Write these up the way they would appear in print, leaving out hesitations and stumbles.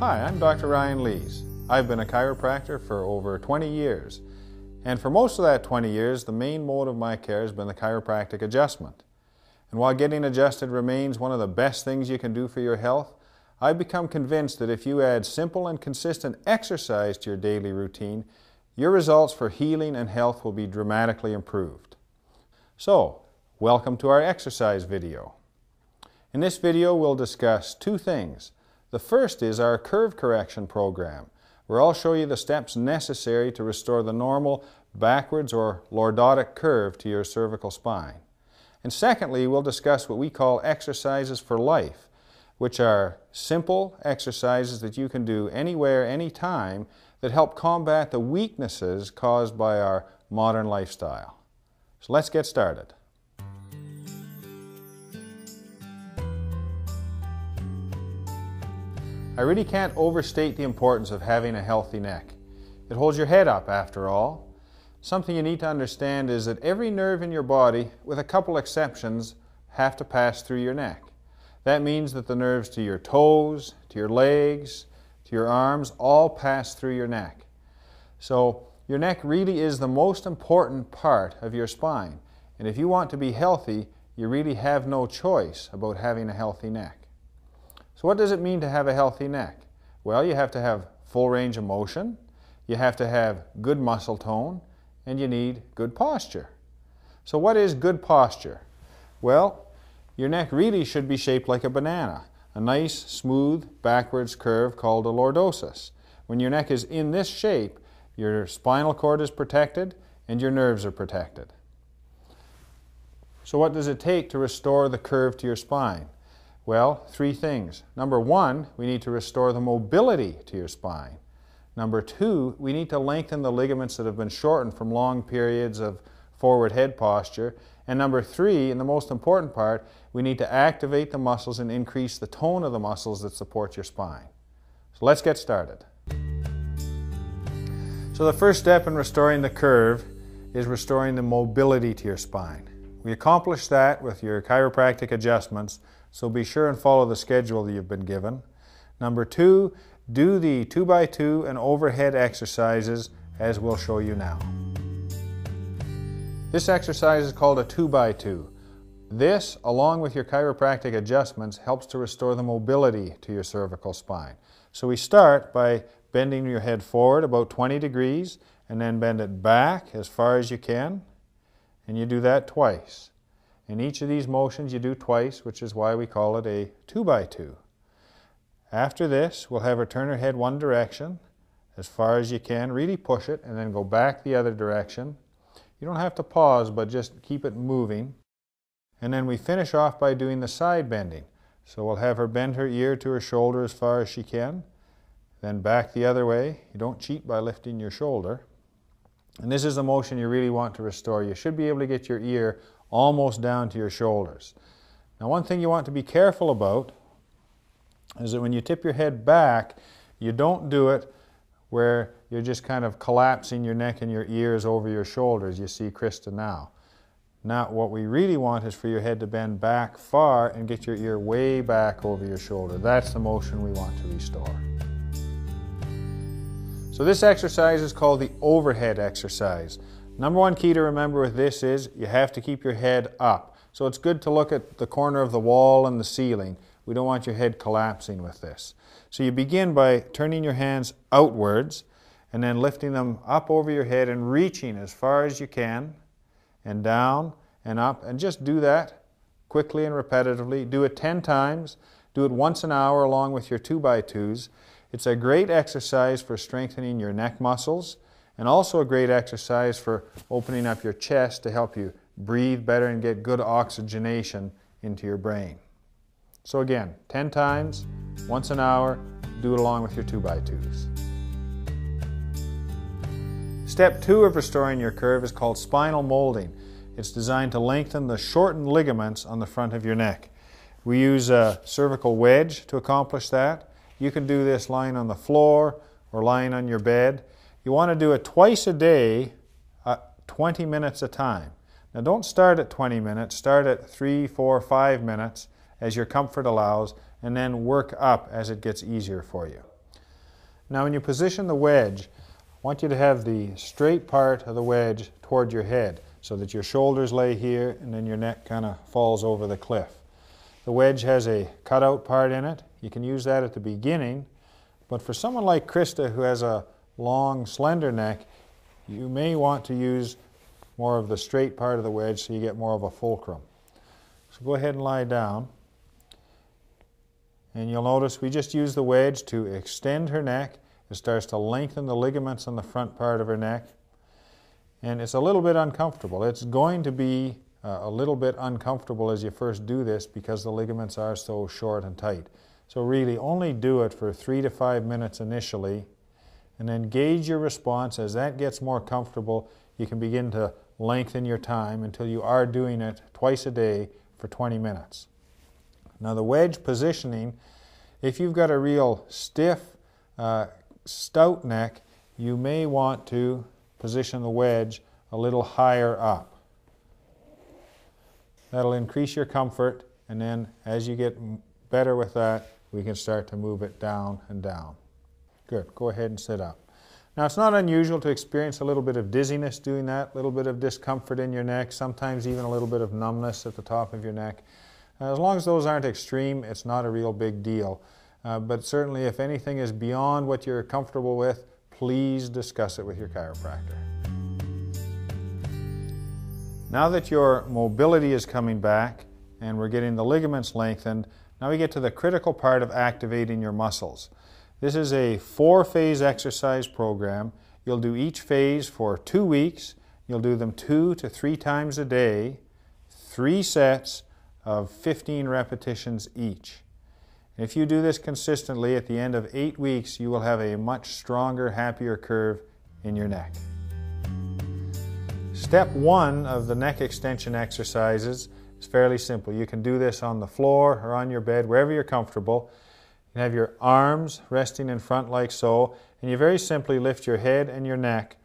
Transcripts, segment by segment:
Hi, I'm Dr. Ryan Lees. I've been a chiropractor for over 20 years. And for most of that 20 years, the main mode of my care has been the chiropractic adjustment. And while getting adjusted remains one of the best things you can do for your health, I've become convinced that if you add simple and consistent exercise to your daily routine, your results for healing and health will be dramatically improved. So, welcome to our exercise video. In this video, we'll discuss two things. The first is our curve correction program, where I'll show you the steps necessary to restore the normal backwards or lordotic curve to your cervical spine. And secondly, we'll discuss what we call exercises for life, which are simple exercises that you can do anywhere, anytime, that help combat the weaknesses caused by our modern lifestyle. So let's get started. I really can't overstate the importance of having a healthy neck. It holds your head up, after all. Something you need to understand is that every nerve in your body, with a couple exceptions, have to pass through your neck. That means that the nerves to your toes, to your legs, to your arms, all pass through your neck. So your neck really is the most important part of your spine. And if you want to be healthy, you really have no choice about having a healthy neck. So what does it mean to have a healthy neck? Well, you have to have full range of motion, you have to have good muscle tone, and you need good posture. So what is good posture? Well, your neck really should be shaped like a banana, a nice, smooth, backwards curve called a lordosis. When your neck is in this shape, your spinal cord is protected and your nerves are protected. So what does it take to restore the curve to your spine? Well, three things. Number one, we need to restore the mobility to your spine. Number two, we need to lengthen the ligaments that have been shortened from long periods of forward head posture. And number three, and the most important part, we need to activate the muscles and increase the tone of the muscles that support your spine. So let's get started. So the first step in restoring the curve is restoring the mobility to your spine. We accomplish that with your chiropractic adjustments, so be sure and follow the schedule that you've been given. Number two, do the 2x2 and overhead exercises as we'll show you now. This exercise is called a 2x2. This, along with your chiropractic adjustments, helps to restore the mobility to your cervical spine. So we start by bending your head forward about 20 degrees and then bend it back as far as you can, and you do that twice. In each of these motions you do twice, which is why we call it a 2x2. After this, we'll have her turn her head one direction as far as you can, really push it, and then go back the other direction. You don't have to pause, but just keep it moving. And then we finish off by doing the side bending. So we'll have her bend her ear to her shoulder as far as she can, then back the other way. You don't cheat by lifting your shoulder. And this is the motion you really want to restore. You should be able to get your ear almost down to your shoulders. Now, one thing you want to be careful about is that when you tip your head back, you don't do it where you're just kind of collapsing your neck and your ears over your shoulders. You see Krista now. Now, what we really want is for your head to bend back far and get your ear way back over your shoulder. That's the motion we want to restore. So this exercise is called the overhead exercise. Number one key to remember with this is you have to keep your head up. So it's good to look at the corner of the wall and the ceiling. We don't want your head collapsing with this. So you begin by turning your hands outwards and then lifting them up over your head and reaching as far as you can and down and up, and just do that quickly and repetitively. Do it 10 times. Do it once an hour along with your 2x2s. It's a great exercise for strengthening your neck muscles, and also a great exercise for opening up your chest to help you breathe better and get good oxygenation into your brain. So again, 10 times, once an hour, do it along with your 2x2s. Step 2 of restoring your curve is called spinal molding. It's designed to lengthen the shortened ligaments on the front of your neck. We use a cervical wedge to accomplish that. You can do this lying on the floor or lying on your bed. You want to do it twice a day, 20 minutes a time. Now don't start at 20 minutes, start at 3, 4, 5 minutes as your comfort allows, and then work up as it gets easier for you. Now when you position the wedge, I want you to have the straight part of the wedge toward your head so that your shoulders lay here and then your neck kind of falls over the cliff. The wedge has a cutout part in it. You can use that at the beginning, but for someone like Krista who has a long, slender neck, you may want to use more of the straight part of the wedge so you get more of a fulcrum. So go ahead and lie down. And you'll notice we just use the wedge to extend her neck. It starts to lengthen the ligaments on the front part of her neck. And it's a little bit uncomfortable. It's going to be a little bit uncomfortable as you first do this because the ligaments are so short and tight. So really only do it for 3 to 5 minutes initially, and then gauge your response. As that gets more comfortable, you can begin to lengthen your time until you are doing it twice a day for 20 minutes. Now the wedge positioning, if you've got a real stiff, stout neck, you may want to position the wedge a little higher up. That'll increase your comfort, and then as you get better with that, we can start to move it down and down. Good. Go ahead and sit up. Now it's not unusual to experience a little bit of dizziness doing that, a little bit of discomfort in your neck, sometimes even a little bit of numbness at the top of your neck. As long as those aren't extreme, it's not a real big deal. But certainly if anything is beyond what you're comfortable with, please discuss it with your chiropractor. Now that your mobility is coming back and we're getting the ligaments lengthened, now we get to the critical part of activating your muscles. This is a 4-phase exercise program. You'll do each phase for 2 weeks. You'll do them 2 to 3 times a day, 3 sets of 15 repetitions each. If you do this consistently, at the end of 8 weeks, you will have a much stronger, happier curve in your neck. Step 1 of the neck extension exercises is fairly simple. You can do this on the floor or on your bed, wherever you're comfortable. You have your arms resting in front like so, and you very simply lift your head and your neck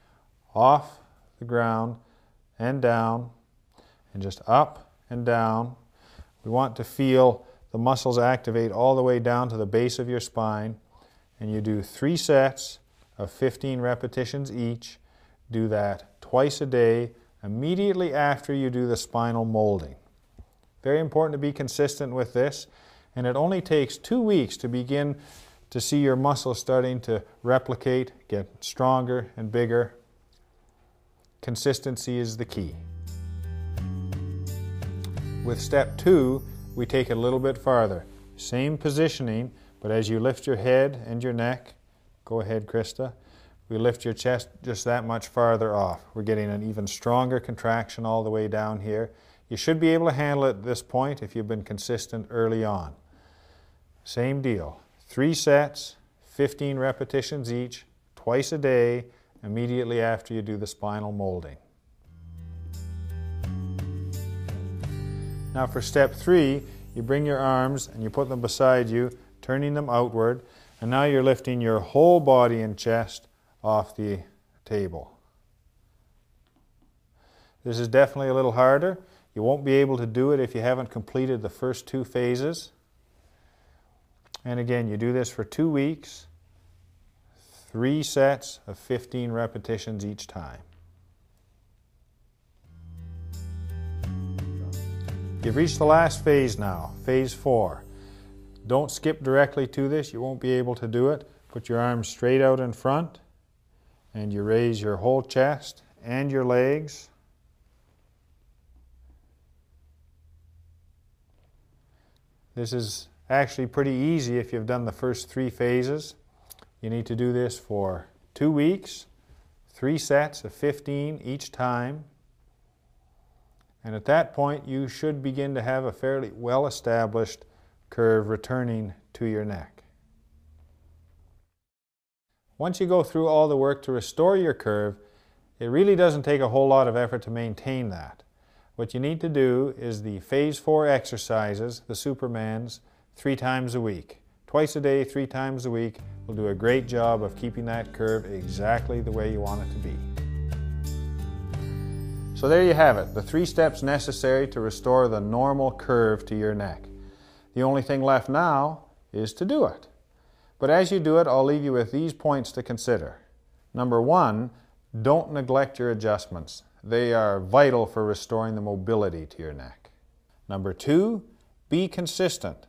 off the ground and down, and just up and down. We want to feel the muscles activate all the way down to the base of your spine, and you do 3 sets of 15 repetitions each. Do that twice a day, immediately after you do the spinal molding. Very important to be consistent with this, and it only takes 2 weeks to begin to see your muscles starting to replicate, get stronger and bigger. Consistency is the key. With step 2, we take it a little bit farther. Same positioning, but as you lift your head and your neck, go ahead Krista, we lift your chest just that much farther off. We're getting an even stronger contraction all the way down here. You should be able to handle it at this point if you've been consistent early on. Same deal. 3 sets, 15 repetitions each, twice a day, immediately after you do the spinal molding. Now for step 3, you bring your arms and you put them beside you, turning them outward, and now you're lifting your whole body and chest off the table. This is definitely a little harder. You won't be able to do it if you haven't completed the first 2 phases. And again, you do this for 2 weeks, 3 sets of 15 repetitions each time. You've reached the last phase now, phase 4. Don't skip directly to this, you won't be able to do it. Put your arms straight out in front, and you raise your whole chest and your legs. This is actually pretty easy if you've done the first 3 phases. You need to do this for 2 weeks, 3 sets of 15 each time. And at that point, you should begin to have a fairly well-established curve returning to your neck. Once you go through all the work to restore your curve, it really doesn't take a whole lot of effort to maintain that. What you need to do is the phase 4 exercises, the Supermans, 3 times a week. Twice a day, 3 times a week will do a great job of keeping that curve exactly the way you want it to be. So there you have it, the 3 steps necessary to restore the normal curve to your neck. The only thing left now is to do it. But as you do it, I'll leave you with these points to consider. Number one, don't neglect your adjustments. They are vital for restoring the mobility to your neck. Number two, be consistent.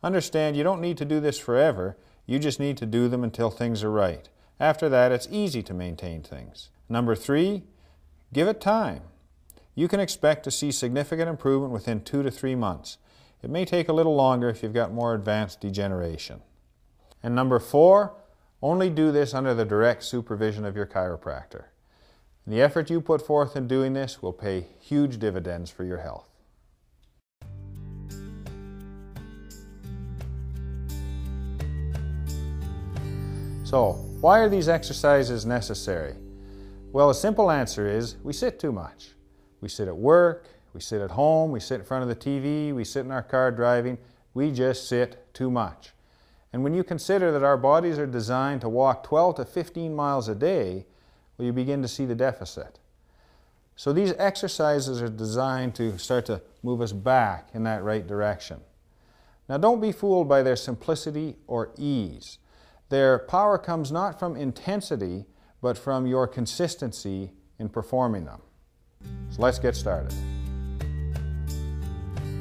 Understand you don't need to do this forever, you just need to do them until things are right. After that, it's easy to maintain things. Number three, give it time. You can expect to see significant improvement within 2 to 3 months. It may take a little longer if you've got more advanced degeneration. And number four, only do this under the direct supervision of your chiropractor. And the effort you put forth in doing this will pay huge dividends for your health. So, why are these exercises necessary? Well, a simple answer is we sit too much. We sit at work, we sit at home, we sit in front of the TV, we sit in our car driving. We just sit too much. And when you consider that our bodies are designed to walk 12 to 15 miles a day, well, you begin to see the deficit. So these exercises are designed to start to move us back in that right direction. Now don't be fooled by their simplicity or ease. Their power comes not from intensity, but from your consistency in performing them. So let's get started.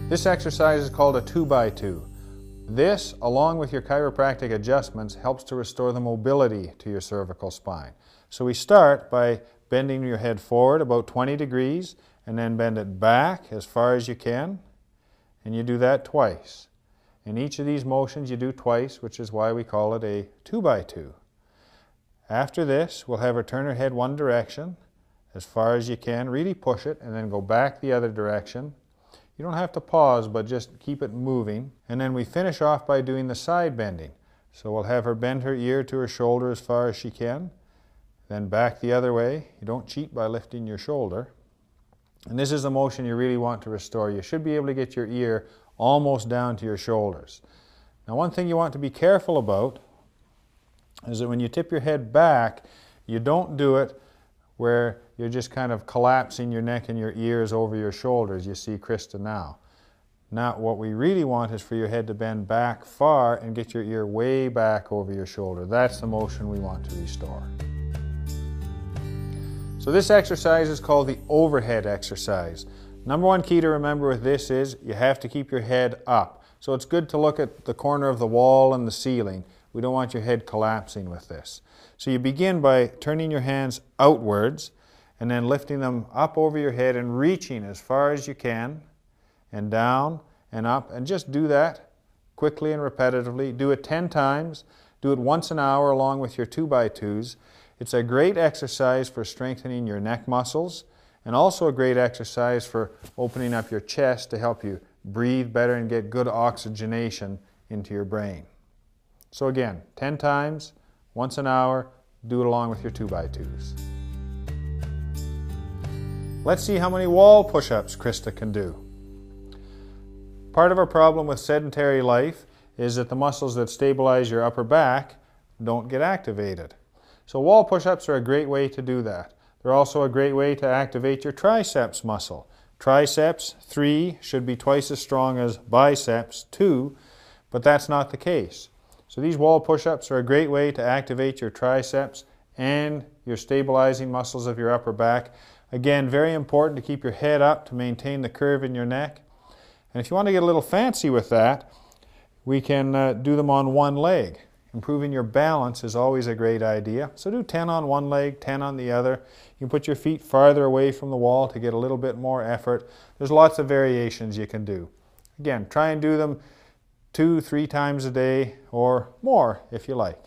This exercise is called a 2x2. This, along with your chiropractic adjustments, helps to restore the mobility to your cervical spine. So we start by bending your head forward about 20 degrees and then bend it back as far as you can, and you do that twice. In each of these motions you do twice, which is why we call it a 2x2. After this, we'll have her turn her head one direction as far as you can, really push it, and then go back the other direction. You don't have to pause, but just keep it moving. And then we finish off by doing the side bending. So we'll have her bend her ear to her shoulder as far as she can, then back the other way. You don't cheat by lifting your shoulder. And this is the motion you really want to restore. You should be able to get your ear almost down to your shoulders. Now, one thing you want to be careful about is that when you tip your head back, you don't do it where you're just kind of collapsing your neck and your ears over your shoulders. You see Krista now. Now, what we really want is for your head to bend back far and get your ear way back over your shoulder. That's the motion we want to restore. So this exercise is called the overhead exercise. Number one key to remember with this is you have to keep your head up. So it's good to look at the corner of the wall and the ceiling. We don't want your head collapsing with this. So you begin by turning your hands outwards and then lifting them up over your head and reaching as far as you can and down and up, and just do that quickly and repetitively. Do it 10 times. Do it once an hour along with your 2x2s. It's a great exercise for strengthening your neck muscles, and also a great exercise for opening up your chest to help you breathe better and get good oxygenation into your brain. So again, 10 times, once an hour, do it along with your 2x2s. Let's see how many wall push-ups Krista can do. Part of our problem with sedentary life is that the muscles that stabilize your upper back don't get activated. So wall push-ups are a great way to do that. They're also a great way to activate your triceps muscle. Triceps, 3, should be twice as strong as biceps, 2, but that's not the case. So these wall push-ups are a great way to activate your triceps and your stabilizing muscles of your upper back. Again, very important to keep your head up to maintain the curve in your neck. And if you want to get a little fancy with that, we can do them on one leg. Improving your balance is always a great idea. So do 10 on one leg, 10 on the other. You can put your feet farther away from the wall to get a little bit more effort. There's lots of variations you can do. Again, try and do them 2-3 times a day or more if you like.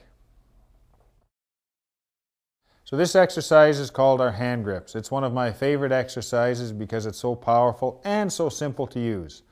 So this exercise is called our hand grips. It's one of my favorite exercises because it's so powerful and so simple to use.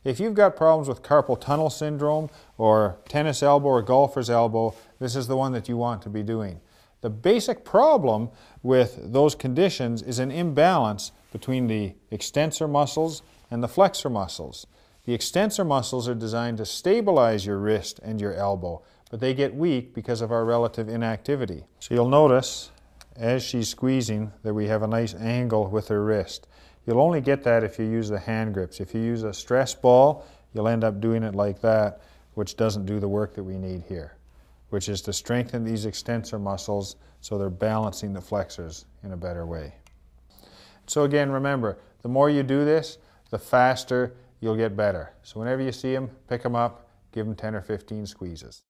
If you've got problems with carpal tunnel syndrome or tennis elbow or golfer's elbow, this is the one that you want to be doing. The basic problem with those conditions is an imbalance between the extensor muscles and the flexor muscles. The extensor muscles are designed to stabilize your wrist and your elbow, but they get weak because of our relative inactivity. So you'll notice as she's squeezing that we have a nice angle with her wrist. You'll only get that if you use the hand grips. If you use a stress ball, you'll end up doing it like that, which doesn't do the work that we need here. which is to strengthen these extensor muscles so they're balancing the flexors in a better way. So again, remember, the more you do this, the faster you'll get better. So whenever you see them, pick them up, give them 10 or 15 squeezes.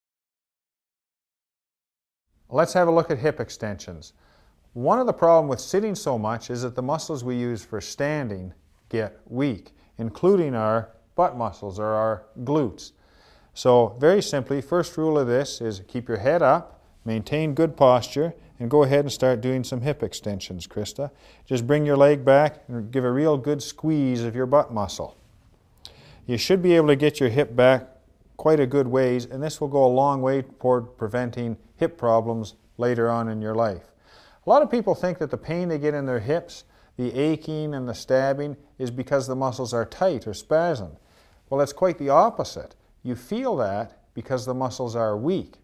Let's have a look at hip extensions. One of the problems with sitting so much is that the muscles we use for standing get weak, including our butt muscles or our glutes. So very simply, first rule of this is keep your head up, maintain good posture, and go ahead and start doing some hip extensions, Krista. Just bring your leg back and give a real good squeeze of your butt muscle. You should be able to get your hip back quite a good ways, and this will go a long way toward preventing hip problems later on in your life. A lot of people think that the pain they get in their hips, the aching and the stabbing, is because the muscles are tight or spasmed. Well, it's quite the opposite. You feel that because the muscles are weak.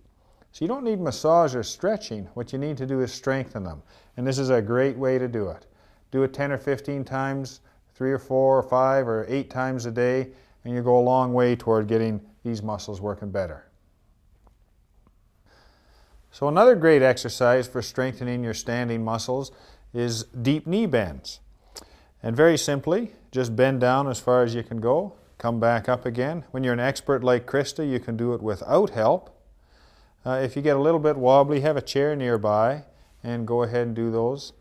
So you don't need massage or stretching. What you need to do is strengthen them. And this is a great way to do it. Do it 10 or 15 times, 3 or 4 or 5 or 8 times a day, and you go a long way toward getting these muscles working better. So another great exercise for strengthening your standing muscles is deep knee bends. And very simply, just bend down as far as you can go, come back up again. When you're an expert like Krista, you can do it without help. If you get a little bit wobbly, have a chair nearby and go ahead and do those.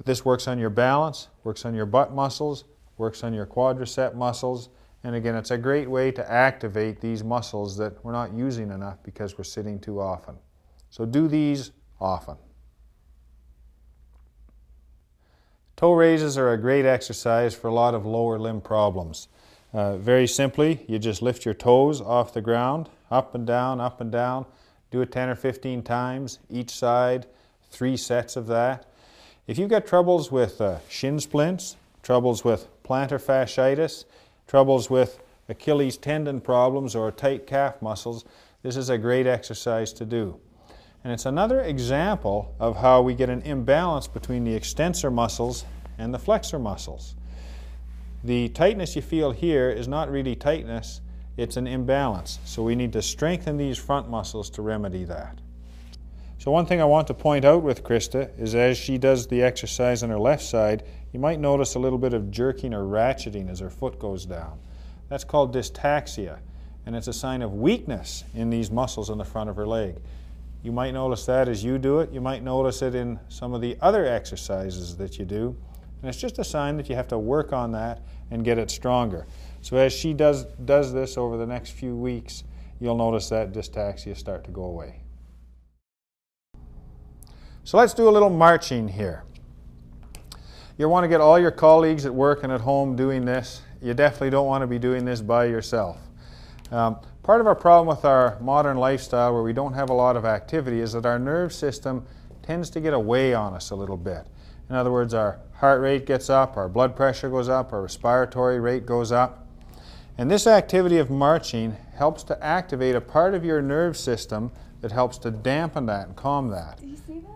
This works on your balance, works on your butt muscles, works on your quadricep muscles, and again, it's a great way to activate these muscles that we're not using enough because we're sitting too often. So do these often. Toe raises are a great exercise for a lot of lower limb problems. Very simply, you just lift your toes off the ground, up and down, up and down. Do it 10 or 15 times, each side, 3 sets of that. If you've got troubles with shin splints, troubles with plantar fasciitis, troubles with Achilles tendon problems or tight calf muscles, this is a great exercise to do. And it's another example of how we get an imbalance between the extensor muscles and the flexor muscles. The tightness you feel here is not really tightness, it's an imbalance. So we need to strengthen these front muscles to remedy that. So one thing I want to point out with Krista is as she does the exercise on her left side, you might notice a little bit of jerking or ratcheting as her foot goes down. That's called dystaxia, and it's a sign of weakness in these muscles in the front of her leg. You might notice that as you do it. You might notice it in some of the other exercises that you do, and it's just a sign that you have to work on that and get it stronger. So as she does this over the next few weeks, you'll notice that dystaxia start to go away. So let's do a little marching here. You want to get all your colleagues at work and at home doing this. You definitely don't want to be doing this by yourself. Part of our problem with our modern lifestyle where we don't have a lot of activity is that our nerve system tends to get away on us a little bit. In other words, our heart rate gets up, our blood pressure goes up, our respiratory rate goes up. And this activity of marching helps to activate a part of your nerve system that helps to dampen that and calm that. Did you see that?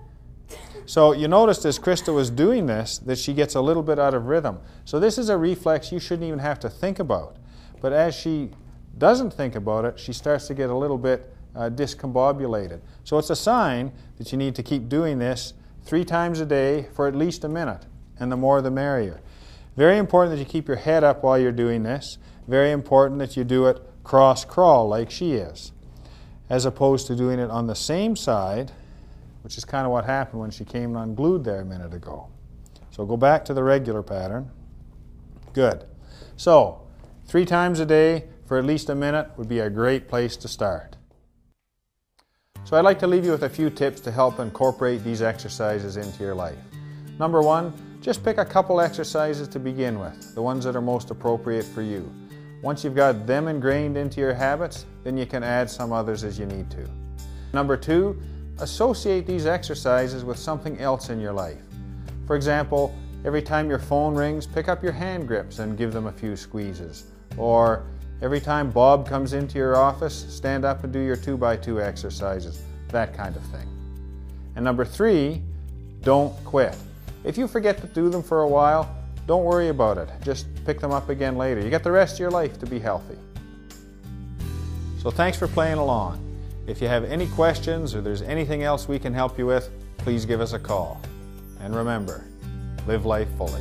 So you noticed as Krista was doing this that she gets a little bit out of rhythm. So this is a reflex you shouldn't even have to think about. But as she doesn't think about it, she starts to get a little bit discombobulated. So it's a sign that you need to keep doing this 3 times a day for at least a minute, and the more the merrier. Very important that you keep your head up while you're doing this. Very important that you do it cross-crawl like she is, as opposed to doing it on the same side, which is kind of what happened when she came unglued there a minute ago. So go back to the regular pattern. Good. So 3 times a day for at least a minute would be a great place to start. So I'd like to leave you with a few tips to help incorporate these exercises into your life. Number 1, just pick a couple exercises to begin with, the ones that are most appropriate for you. Once you've got them ingrained into your habits, then you can add some others as you need to. Number 2, associate these exercises with something else in your life. For example, every time your phone rings, pick up your hand grips and give them a few squeezes. Or every time Bob comes into your office, stand up and do your 2x2 exercises, that kind of thing. And number 3, don't quit. If you forget to do them for a while, don't worry about it. Just pick them up again later. You got the rest of your life to be healthy. So thanks for playing along. If you have any questions or there's anything else we can help you with, please give us a call. And remember, live life fully.